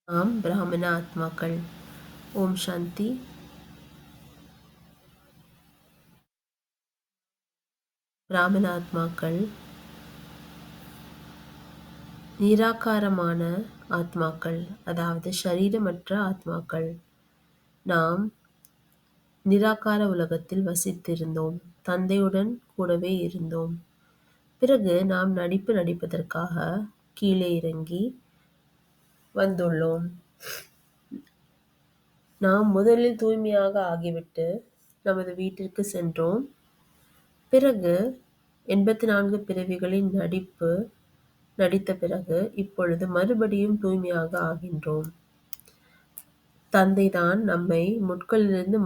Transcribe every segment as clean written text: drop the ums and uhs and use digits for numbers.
நாம் பிராமண ஆத்மாக்கள். ஓம் சாந்தி. பிராமண ஆத்மாக்கள் நிராகாரமான ஆத்மாக்கள், அதாவது ஷரீரமற்ற ஆத்மாக்கள். நாம் நிராகார உலகத்தில் வசித்திருந்தோம். தந்தையுடன் கூடவே இருந்தோம். பிறகு நாம் நடிப்பு நடிப்பதற்காக கீழே இறங்கி வந்துள்ளோம். நாம் முதலில் தூய்மையாக ஆகிவிட்டு நமது வீட்டிற்கு சென்றோம். பிறகு 84 பிறவிகளின் நடித்த பிறகு இப்பொழுது மறுபடியும் தூய்மையாக ஆகின்றோம். தந்தைதான் நம்மை முட்களிலிருந்து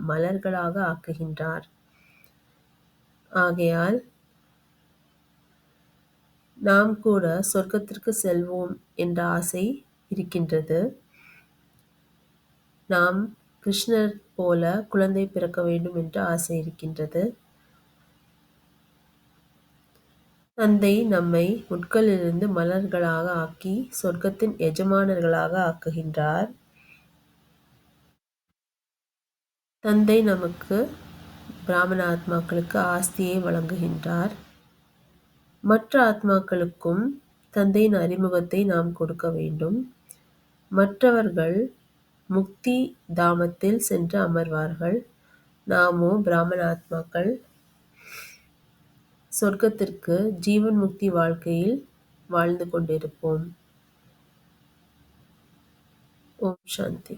மலர்களாக ஆக்குகின்றார். ஆகையால் நாம் கூட சொர்க்கத்திற்கு செல்வோம் என்ற ஆசை இருக்கின்றது. நாம் கிருஷ்ணர் போல குழந்தை பிறக்க வேண்டும் என்ற ஆசை இருக்கின்றது. தந்தை நம்மை முட்களிலிருந்து மலர்களாக ஆக்கி சொர்க்கத்தின் எஜமானர்களாக ஆக்குகின்றார். தந்தை நமக்கு பிராமண ஆத்மாக்களுக்கு ஆஸ்தியை வழங்குகின்றார். மற்ற ஆத்மாக்களுக்கும் தந்தையின் அறிமுகத்தை நாம் கொடுக்க வேண்டும். மற்றவர்கள் முக்தி தாமத்தில் சென்று அமர்வார்கள். நாமோ பிராமண ஆத்மாக்கள் சொர்க்கத்திற்கு ஜீவன் முக்தி வாழ்க்கையில் வாழ்ந்து கொண்டிருப்போம். ஓம் சாந்தி.